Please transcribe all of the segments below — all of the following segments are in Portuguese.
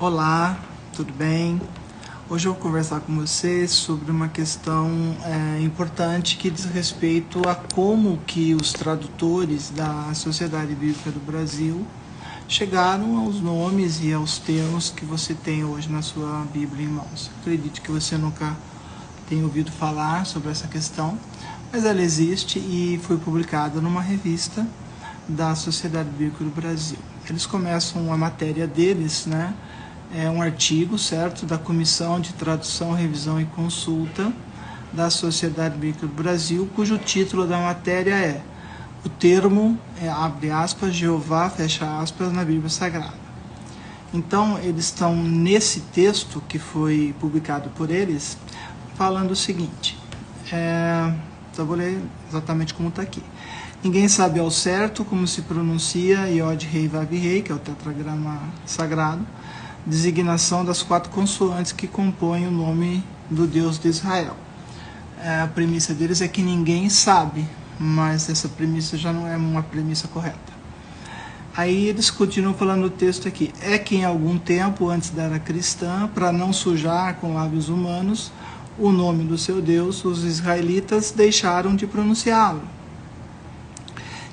Olá, tudo bem? Hoje eu vou conversar com vocês sobre uma questão importante que diz respeito a como que os tradutores da Sociedade Bíblica do Brasil chegaram aos nomes e aos termos que você tem hoje na sua Bíblia em mãos. Acredito que você nunca tenha ouvido falar sobre essa questão, mas ela existe e foi publicada numa revista da Sociedade Bíblica do Brasil. Eles começam a matéria deles, né? É um artigo, certo, da Comissão de Tradução, Revisão e Consulta da Sociedade Bíblica do Brasil, cujo título da matéria é o termo, abre aspas, Jeová, fecha aspas, na Bíblia Sagrada. Então, eles estão nesse texto que foi publicado por eles, falando o seguinte, só vou ler exatamente como está aqui. Ninguém sabe ao certo como se pronuncia Iod Rei Vav Rei, que é o tetragrama sagrado, designação das 4 consoantes que compõem o nome do Deus de Israel. A premissa deles é que ninguém sabe, mas essa premissa já não é uma premissa correta. Aí eles continuam falando no texto aqui. É que em algum tempo, antes da era cristã, para não sujar com lábios humanos o nome do seu Deus, os israelitas deixaram de pronunciá-lo.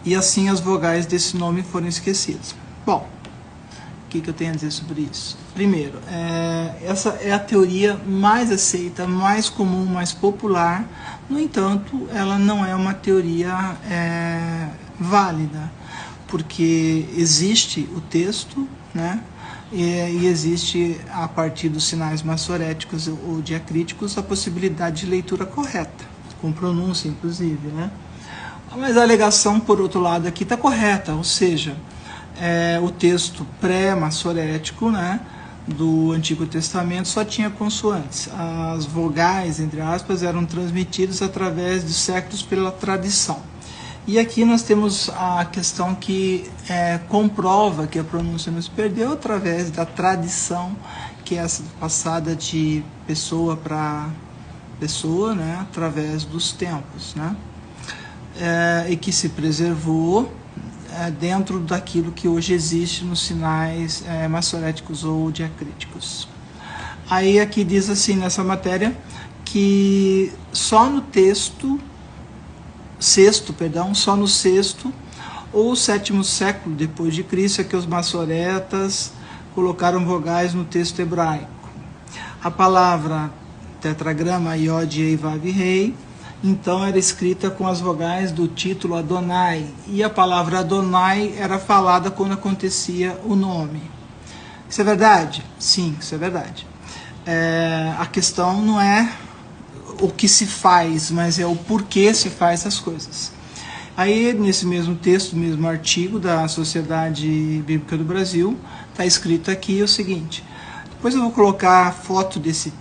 E assim as vogais desse nome foram esquecidas. Bom, o que eu tenho a dizer sobre isso? Primeiro, essa é a teoria mais aceita, mais comum, mais popular. No entanto, ela não é uma teoria válida, porque existe o texto, né? E existe, a partir dos sinais maçoréticos ou diacríticos, a possibilidade de leitura correta, com pronúncia, inclusive, né? Mas a alegação, por outro lado, aqui está correta, ou seja, o texto pré-maçorético, né, do Antigo Testamento só tinha consoantes. As vogais, entre aspas, eram transmitidas através de séculos pela tradição. E aqui nós temos a questão que comprova que a pronúncia não se perdeu através da tradição, que é passada de pessoa para pessoa, né, através dos tempos, né, e que se preservou dentro daquilo que hoje existe nos sinais maçoréticos ou diacríticos. Aí aqui diz assim nessa matéria que só no sexto ou sétimo século depois de Cristo é que os maçoretas colocaram vogais no texto hebraico. A palavra tetragrama Iod Rei Vav Rei então era escrita com as vogais do título Adonai, e a palavra Adonai era falada quando acontecia o nome. Isso é verdade? Sim, isso é verdade. A questão não é o que se faz, mas é o porquê se faz as coisas. Aí, nesse mesmo texto, mesmo artigo da Sociedade Bíblica do Brasil, está escrito aqui o seguinte. Depois eu vou colocar a foto desse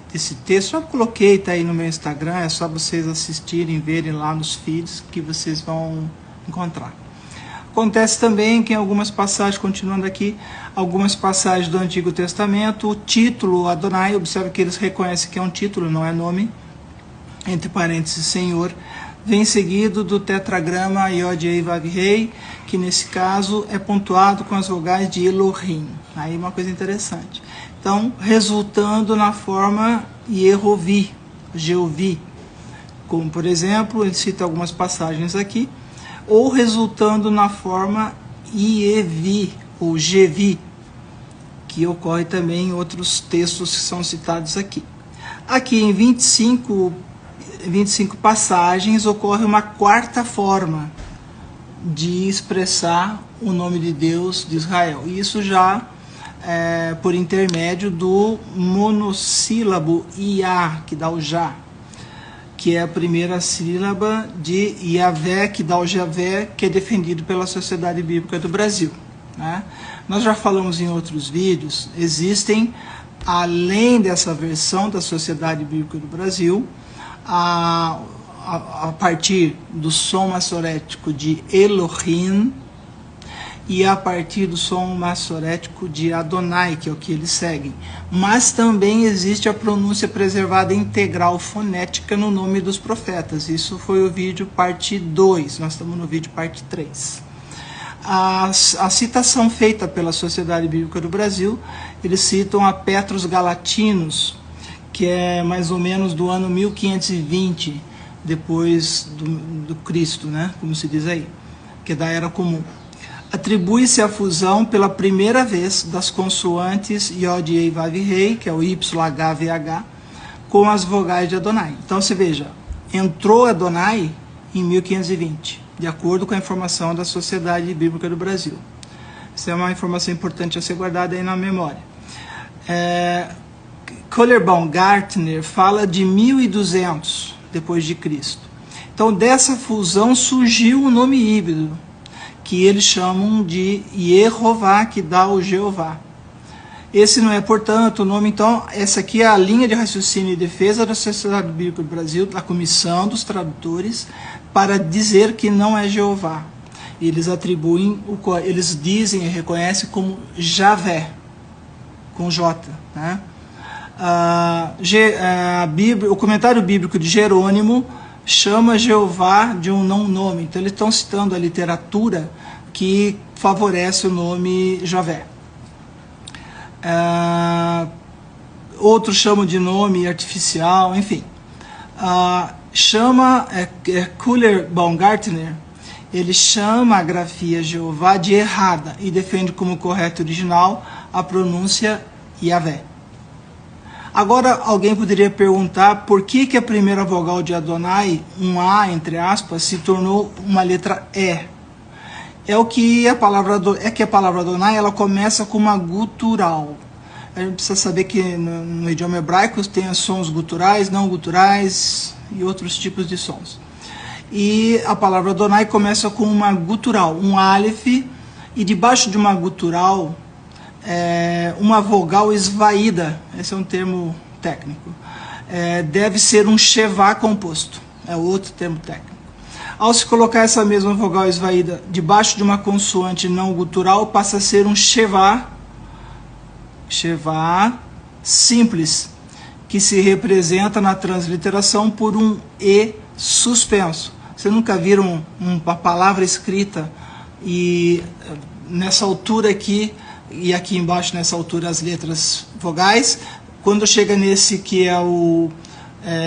texto, já coloquei, está aí no meu Instagram, é só vocês assistirem, verem lá nos feeds que vocês vão encontrar. Acontece também que em algumas passagens, continuando aqui, algumas passagens do Antigo Testamento, o título Adonai, observe que eles reconhecem que é um título, não é nome, entre parênteses Senhor, vem seguido do tetragrama Iod Rei Vav Rei, que nesse caso é pontuado com as vogais de Elohim. Aí uma coisa interessante. Então, resultando na forma Yehovi, Jeovi, como por exemplo, ele cita algumas passagens aqui, ou resultando na forma Ievi, ou Jevi, que ocorre também em outros textos que são citados aqui. Aqui em 25 passagens ocorre uma quarta forma de expressar o nome de Deus de Israel. E isso já por intermédio do monossílabo Iá, que dá o Já, que é a primeira sílaba de Yahvé, que dá o Javé, que é defendido pela Sociedade Bíblica do Brasil, né? Nós já falamos em outros vídeos, existem, além dessa versão da Sociedade Bíblica do Brasil, a partir do som maçorético de Elohim, e a partir do som maçorético de Adonai, que é o que eles seguem. Mas também existe a pronúncia preservada integral fonética no nome dos profetas. Isso foi o vídeo parte 2, nós estamos no vídeo parte 3. a citação feita pela Sociedade Bíblica do Brasil, eles citam a Petrus Galatinos, que é mais ou menos do ano 1520, depois do Cristo, né? Como se diz aí, que é da Era Comum. Atribui-se a fusão pela primeira vez das consoantes Yod, Ei, Vav, Rei, que é o Y, H, VH, com as vogais de Adonai. Então você veja, entrou Adonai em 1520, de acordo com a informação da Sociedade Bíblica do Brasil. Isso é uma informação importante a ser guardada aí na memória. Kohler Baumgartner fala de 1200 depois de Cristo. Então dessa fusão surgiu o nome híbrido, que eles chamam de Yehová, que dá o Jeová. Esse não é, portanto, o nome. Então, essa aqui é a linha de raciocínio e defesa da Sociedade Bíblica do Brasil, da Comissão dos Tradutores, para dizer que não é Jeová. Eles atribuem, eles dizem e reconhecem como Javé, com J, né? O comentário bíblico de Jerônimo chama Jeová de um não nome. Então eles estão citando a literatura que favorece o nome Javé. Outros chamam de nome artificial, enfim. Kohler Baumgartner, ele chama a grafia Jeová de errada e defende como correto original a pronúncia Yavé. Agora, alguém poderia perguntar por que a primeira vogal de Adonai, um A, entre aspas, se tornou uma letra E. É que a palavra Adonai, ela começa com uma gutural. A gente precisa saber que no idioma hebraico tem sons guturais, não guturais e outros tipos de sons. E a palavra Adonai começa com uma gutural, um aleph, e debaixo de uma gutural, uma vogal esvaída, esse é um termo técnico, deve ser um shevá composto, é outro termo técnico. Ao se colocar essa mesma vogal esvaída debaixo de uma consoante não gutural, passa a ser um shevá simples, que se representa na transliteração por um E suspenso. Vocês nunca viram uma palavra escrita e nessa altura aqui e aqui embaixo nessa altura as letras vogais, quando chega nesse que é o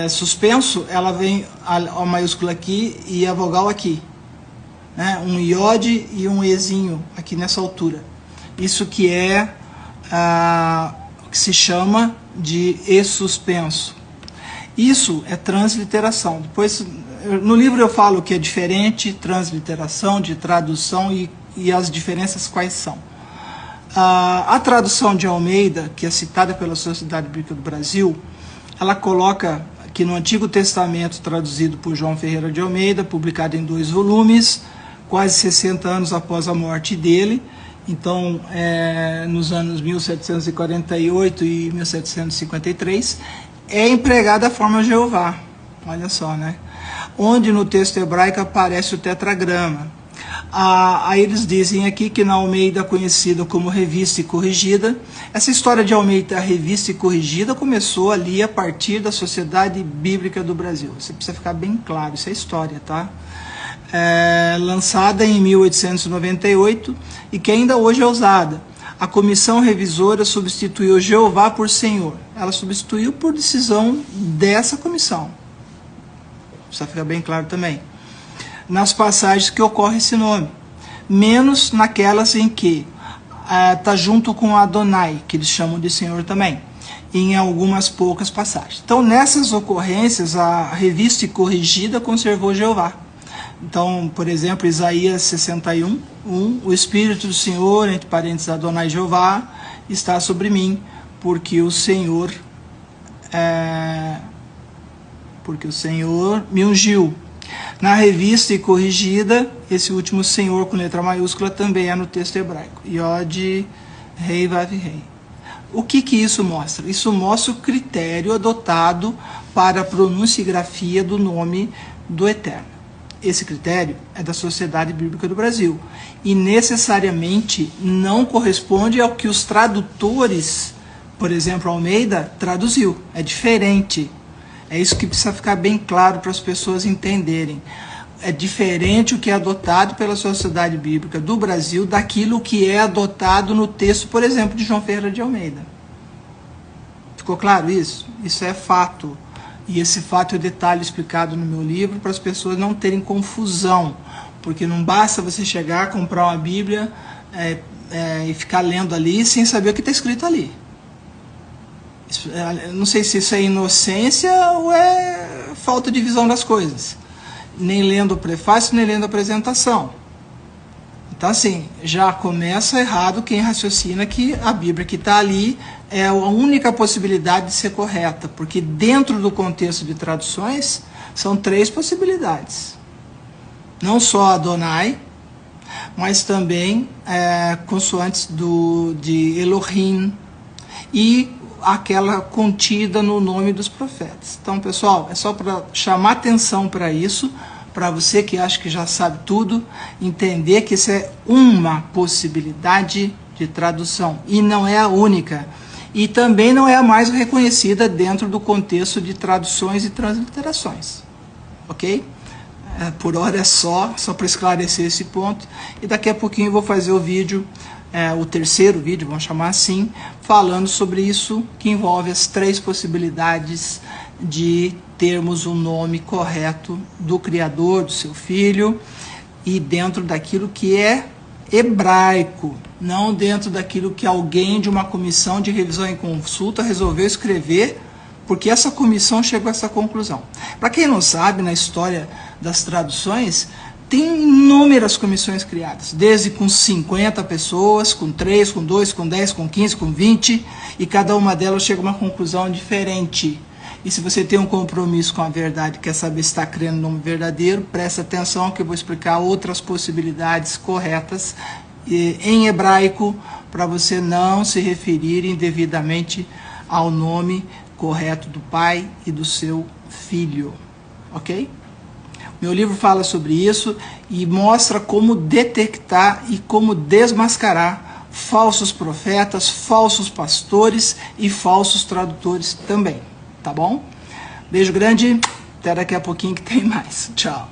suspenso, ela vem a maiúscula aqui e a vogal aqui, né? Um iode e um ezinho aqui nessa altura. Isso que é o que se chama de E suspenso. Isso é transliteração. Depois no livro eu falo que é diferente transliteração de tradução e as diferenças quais são. A tradução de Almeida, que é citada pela Sociedade Bíblica do Brasil, ela coloca que no Antigo Testamento, traduzido por João Ferreira de Almeida, publicado em 2 volumes, quase 60 anos após a morte dele, então nos anos 1748 e 1753, é empregada a forma Jeová, olha só, né? Onde no texto hebraico aparece o tetragrama. Aí eles dizem aqui que na Almeida, conhecida como Revista e Corrigida, essa história de Almeida Revista e Corrigida começou ali a partir da Sociedade Bíblica do Brasil. Isso precisa ficar bem claro, isso é história, tá? Lançada em 1898 e que ainda hoje é usada. A comissão revisora substituiu Jeová por Senhor. Ela substituiu por decisão dessa comissão. Precisa ficar bem claro também. Nas passagens que ocorre esse nome, menos naquelas em que está junto com Adonai, que eles chamam de Senhor também, em algumas poucas passagens. Então, nessas ocorrências, a Revista e Corrigida conservou Jeová. Então, por exemplo, Isaías 61, 1, o Espírito do Senhor, entre parênteses, Adonai Jeová, está sobre mim, porque o Senhor me ungiu. Na Revista e Corrigida, esse último Senhor com letra maiúscula também é no texto hebraico. Yod, Rei, Vav, Rei. O que isso mostra? Isso mostra o critério adotado para a pronúncia e grafia do nome do Eterno. Esse critério é da Sociedade Bíblica do Brasil e necessariamente não corresponde ao que os tradutores, por exemplo, Almeida, traduziu. É diferente. É isso que precisa ficar bem claro para as pessoas entenderem. é diferente o que é adotado pela Sociedade Bíblica do Brasil daquilo que é adotado no texto, por exemplo, de João Ferreira de Almeida. Ficou claro isso? Isso é fato. E esse fato é detalhe explicado no meu livro para as pessoas não terem confusão. Porque não basta você chegar, comprar uma Bíblia e ficar lendo ali sem saber o que está escrito ali. Não sei se isso é inocência ou é falta de visão das coisas. Nem lendo o prefácio, nem lendo a apresentação. Então, assim, já começa errado quem raciocina que a Bíblia que está ali é a única possibilidade de ser correta, porque dentro do contexto de traduções, são 3 possibilidades. Não só Adonai, mas também consoantes de Elohim e aquela contida no nome dos profetas. Então, pessoal, é só para chamar atenção para isso, para você que acha que já sabe tudo, entender que isso é uma possibilidade de tradução e não é a única. E também não é a mais reconhecida dentro do contexto de traduções e transliterações. Ok? Por hora é só para esclarecer esse ponto. E daqui a pouquinho eu vou fazer o vídeo, o terceiro vídeo, vamos chamar assim, falando sobre isso, que envolve as 3 possibilidades de termos um nome correto do Criador, do seu Filho, e dentro daquilo que é hebraico, não dentro daquilo que alguém de uma comissão de revisão e consulta resolveu escrever, porque essa comissão chegou a essa conclusão. Para quem não sabe, na história das traduções, tem inúmeras comissões criadas, desde com 50 pessoas, com 3, com 2, com 10, com 15, com 20, e cada uma delas chega a uma conclusão diferente. E se você tem um compromisso com a verdade, quer saber se está crendo no nome verdadeiro, presta atenção que eu vou explicar outras possibilidades corretas em hebraico, para você não se referir indevidamente ao nome correto do Pai e do seu Filho. Ok? Meu livro fala sobre isso e mostra como detectar e como desmascarar falsos profetas, falsos pastores e falsos tradutores também. Tá bom? Beijo grande, até daqui a pouquinho que tem mais. Tchau.